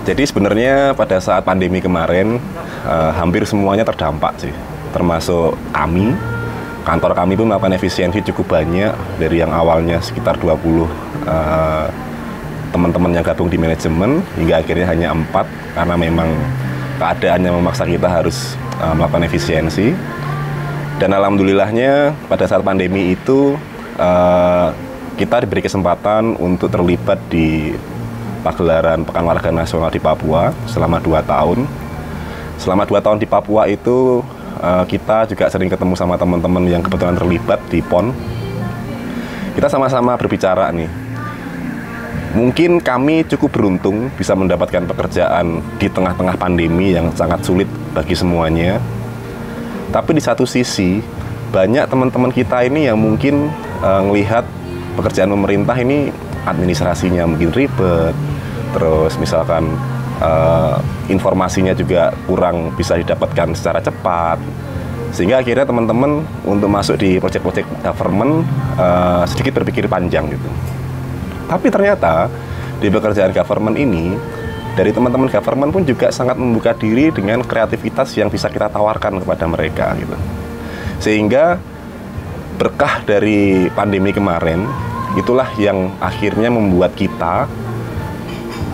Jadi sebenarnya pada saat pandemi kemarin hampir semuanya terdampak sih, termasuk kami. Kantor kami pun melakukan efisiensi cukup banyak, dari yang awalnya sekitar 20 teman-teman yang gabung di manajemen hingga akhirnya hanya 4 karena memang keadaannya memaksa kita harus melakukan efisiensi. Dan alhamdulillahnya pada saat pandemi itu kita diberi kesempatan untuk terlibat di pagelaran Pekan Olahraga Nasional di Papua selama 2 tahun. Selama 2 tahun di Papua itu kita juga sering ketemu sama teman-teman yang kebetulan terlibat di PON. Kita sama-sama berbicara nih. Mungkin kami cukup beruntung bisa mendapatkan pekerjaan di tengah-tengah pandemi yang sangat sulit bagi semuanya. Tapi di satu sisi, banyak teman-teman kita ini yang mungkin melihat pekerjaan pemerintah ini administrasinya mungkin ribet, terus misalkan informasinya juga kurang bisa didapatkan secara cepat, sehingga akhirnya teman-teman untuk masuk di proyek-proyek government sedikit berpikir panjang gitu. Tapi ternyata di pekerjaan government ini, dari teman-teman government pun juga sangat membuka diri dengan kreativitas yang bisa kita tawarkan kepada mereka gitu. Sehingga berkah dari pandemi kemarin itulah yang akhirnya membuat kita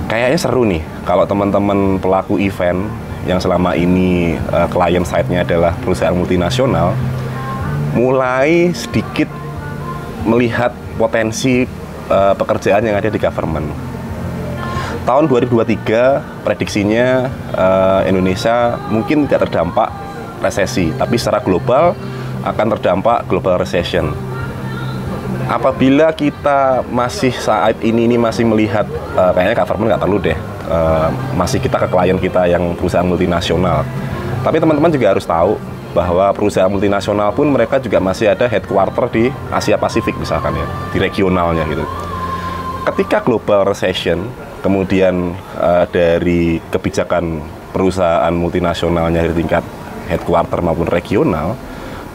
kayaknya seru nih kalau teman-teman pelaku event yang selama ini klien side-nya adalah perusahaan multinasional mulai sedikit melihat potensi pekerjaan yang ada di government. Tahun 2023 prediksinya Indonesia mungkin tidak terdampak resesi, tapi secara global akan terdampak global recession. Apabila kita masih saat ini masih melihat kayaknya government nggak perlu deh, masih kita ke klien kita yang perusahaan multinasional. Tapi teman-teman juga harus tahu bahwa perusahaan multinasional pun mereka juga masih ada headquarter di Asia Pasifik misalkan ya, di regionalnya gitu. Ketika global recession, kemudian dari kebijakan perusahaan multinasionalnya dari tingkat headquarter maupun regional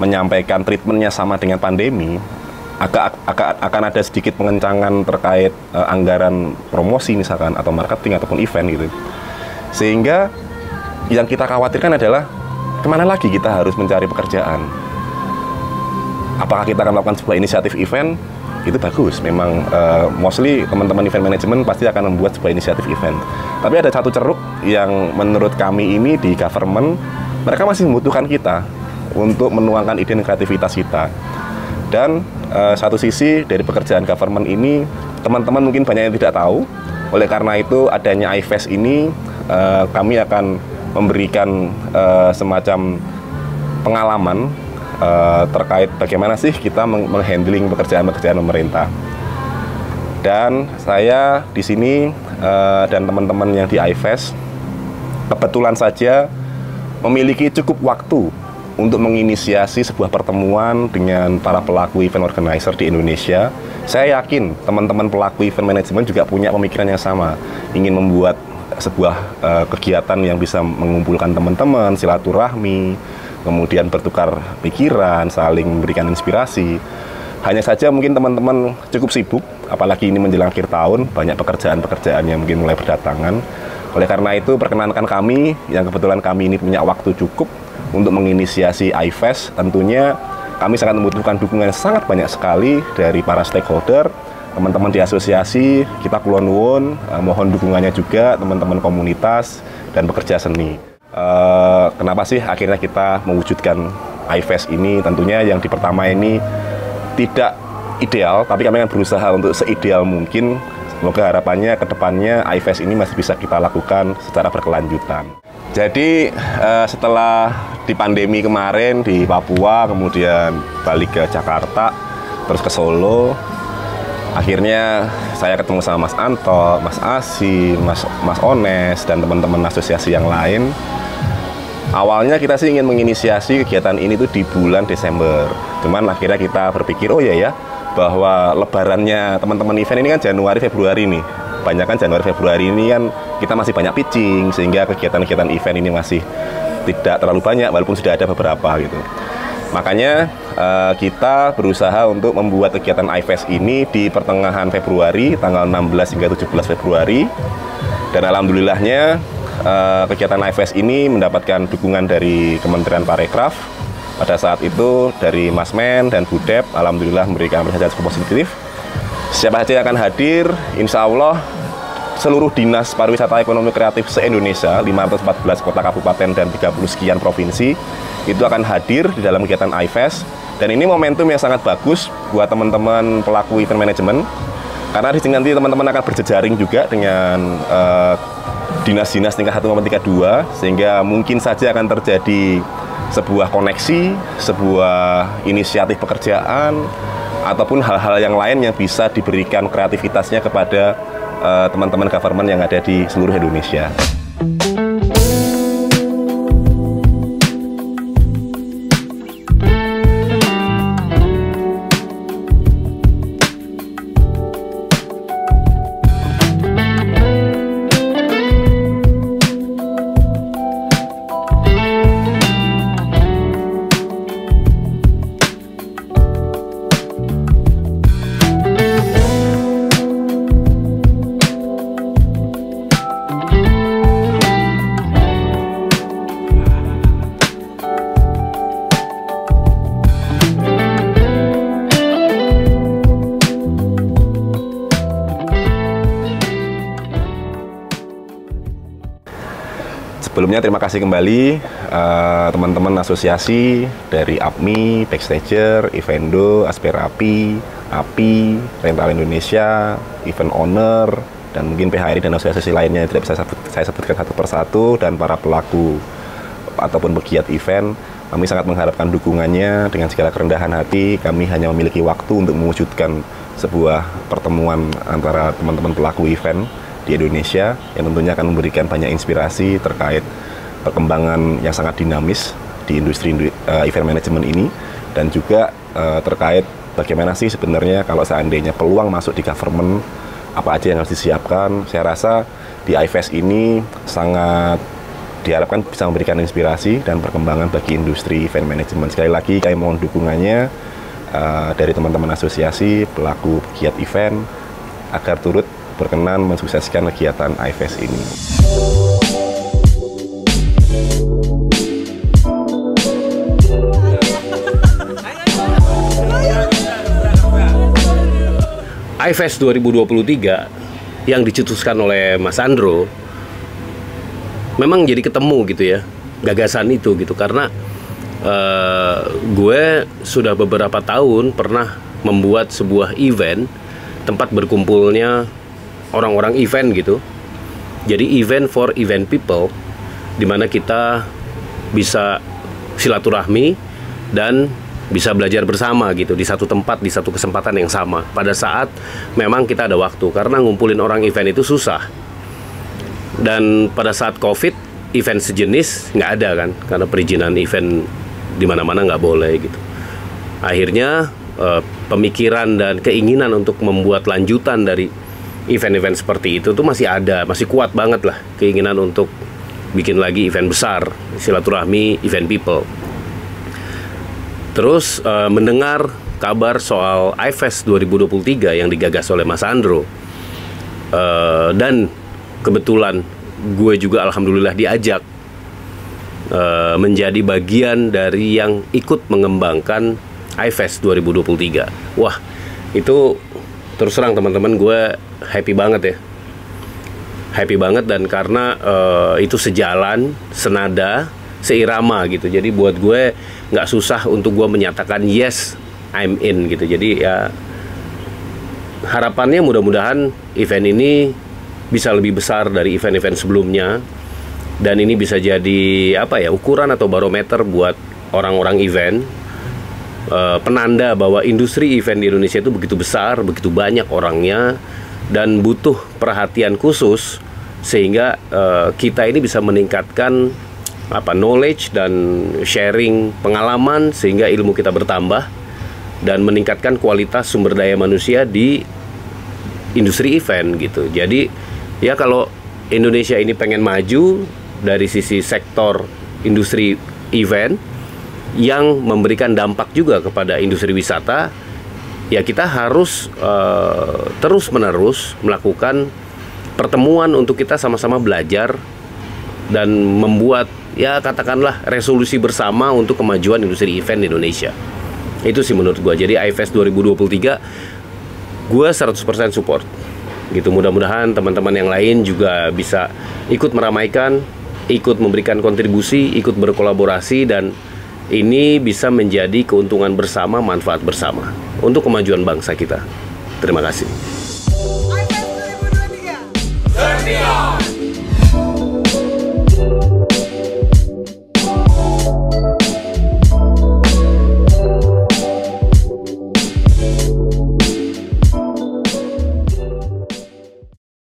menyampaikan treatmentnya sama dengan pandemi, akan ada sedikit pengencangan terkait anggaran promosi misalkan atau marketing ataupun event gitu. Sehingga yang kita khawatirkan adalah kemana lagi kita harus mencari pekerjaan. Apakah kita akan melakukan sebuah inisiatif event? Itu bagus, memang mostly teman-teman event management pasti akan membuat sebuah inisiatif event. Tapi ada satu ceruk yang menurut kami ini di government, mereka masih membutuhkan kita untuk menuangkan ide dan kreativitas kita. Dan satu sisi dari pekerjaan government ini, teman-teman mungkin banyak yang tidak tahu. Oleh karena itu adanya iFest ini, kami akan memberikan semacam pengalaman terkait bagaimana sih kita menghandling pekerjaan-pekerjaan pemerintah. Dan saya di sini dan teman-teman yang di iFest kebetulan saja memiliki cukup waktu untuk menginisiasi sebuah pertemuan dengan para pelaku event organizer di Indonesia. Saya yakin teman-teman pelaku event management juga punya pemikiran yang sama, ingin membuat sebuah kegiatan yang bisa mengumpulkan teman-teman, silaturahmi, kemudian bertukar pikiran, saling memberikan inspirasi. Hanya saja mungkin teman-teman cukup sibuk, apalagi ini menjelang akhir tahun, banyak pekerjaan-pekerjaan yang mungkin mulai berdatangan. Oleh karena itu, perkenankan kami, yang kebetulan kami ini punya waktu cukup untuk menginisiasi iFest. Tentunya kami sangat membutuhkan dukungan sangat banyak sekali dari para stakeholder, teman-teman di asosiasi, kita kulon nuwun, mohon dukungannya juga teman-teman komunitas dan pekerja seni. Kenapa sih akhirnya kita mewujudkan iFest ini? Tentunya yang di pertama ini tidak ideal, tapi kami akan berusaha untuk seideal mungkin. Semoga harapannya ke depannya iFest ini masih bisa kita lakukan secara berkelanjutan. Jadi setelah di pandemi kemarin di Papua, kemudian balik ke Jakarta, terus ke Solo, akhirnya saya ketemu sama Mas Anto, Mas Asi, Mas Ones, dan teman-teman asosiasi yang lain. Awalnya kita sih ingin menginisiasi kegiatan ini tuh di bulan Desember. Cuman akhirnya kita berpikir, oh iya ya, bahwa lebarannya teman-teman event ini kan Januari Februari nih. Banyak kan Januari Februari ini kan kita masih banyak pitching, sehingga kegiatan-kegiatan event ini masih tidak terlalu banyak walaupun sudah ada beberapa gitu. Makanya kita berusaha untuk membuat kegiatan iFest ini di pertengahan Februari, tanggal 16 hingga 17 Februari. Dan alhamdulillahnya kegiatan IFES ini mendapatkan dukungan dari Kementerian Parekraf. Pada saat itu dari Mas Men dan Budep, alhamdulillah memberikan apresiasi cukup positif. Siapa saja yang akan hadir, insya Allah seluruh dinas pariwisata ekonomi kreatif se-Indonesia, 514 kota kabupaten dan 30 sekian provinsi, itu akan hadir di dalam kegiatan IFES. Dan ini momentum yang sangat bagus buat teman-teman pelaku event management, karena di sini nanti teman-teman akan berjejaring juga dengan dinas-dinas tingkat 1 maupun tingkat 2, sehingga mungkin saja akan terjadi sebuah koneksi, sebuah inisiatif pekerjaan, ataupun hal-hal yang lain yang bisa diberikan kreativitasnya kepada teman-teman government yang ada di seluruh Indonesia. Sebelumnya terima kasih kembali teman-teman asosiasi dari APMI, Backstager, Evendo, Asperapi, API, Rental Indonesia, Event Owner, dan mungkin PHRI dan asosiasi lainnya yang tidak bisa saya sebutkan satu persatu, dan para pelaku ataupun pegiat event. Kami sangat mengharapkan dukungannya dengan segala kerendahan hati. Kami hanya memiliki waktu untuk mewujudkan sebuah pertemuan antara teman-teman pelaku event di Indonesia yang tentunya akan memberikan banyak inspirasi terkait perkembangan yang sangat dinamis di industri event management ini, dan juga terkait bagaimana sih sebenarnya kalau seandainya peluang masuk di government, apa aja yang harus disiapkan. Saya rasa di IFES ini sangat diharapkan bisa memberikan inspirasi dan perkembangan bagi industri event management. Sekali lagi kami mohon dukungannya dari teman-teman asosiasi pelaku pegiat event agar turut berkenan mensukseskan kegiatan IFES ini. IFES 2023 yang dicetuskan oleh Mas Andro memang jadi ketemu gitu ya gagasan itu gitu, karena gue sudah beberapa tahun pernah membuat sebuah event tempat berkumpulnya orang-orang event gitu. Jadi event for event people, dimana kita bisa silaturahmi dan bisa belajar bersama gitu di satu tempat, di satu kesempatan yang sama pada saat memang kita ada waktu, karena ngumpulin orang event itu susah. Dan pada saat COVID, event sejenis nggak ada kan, karena perizinan event di mana-mana nggak boleh gitu. Akhirnya pemikiran dan keinginan untuk membuat lanjutan dari event-event seperti itu tuh masih ada, masih kuat banget lah keinginan untuk bikin lagi event besar, silaturahmi, event people. Terus mendengar kabar soal IFES 2023 yang digagas oleh Mas Andro, dan kebetulan gue juga alhamdulillah diajak menjadi bagian dari yang ikut mengembangkan IFES 2023. Wah, itu terus terang teman-teman, gue happy banget ya. Happy banget, dan karena itu sejalan, senada, seirama gitu. Jadi buat gue nggak susah untuk gue menyatakan yes, I'm in gitu. Jadi ya harapannya mudah-mudahan event ini bisa lebih besar dari event-event sebelumnya. Dan ini bisa jadi apa ya, ukuran atau barometer buat orang-orang event, penanda bahwa industri event di Indonesia itu begitu besar, begitu banyak orangnya, dan butuh perhatian khusus, sehingga kita ini bisa meningkatkan knowledge dan sharing pengalaman, sehingga ilmu kita bertambah dan meningkatkan kualitas sumber daya manusia di industri event gitu. Jadi ya kalau Indonesia ini pengen maju dari sisi sektor industri event yang memberikan dampak juga kepada industri wisata, ya kita harus terus-menerus melakukan pertemuan untuk kita sama-sama belajar dan membuat, ya katakanlah, resolusi bersama untuk kemajuan industri event di Indonesia. Itu sih menurut gue. Jadi iFest 2023 gue 100% support gitu. Mudah-mudahan teman-teman yang lain juga bisa ikut meramaikan, ikut memberikan kontribusi, ikut berkolaborasi, dan ini bisa menjadi keuntungan bersama, manfaat bersama untuk kemajuan bangsa kita. Terima kasih.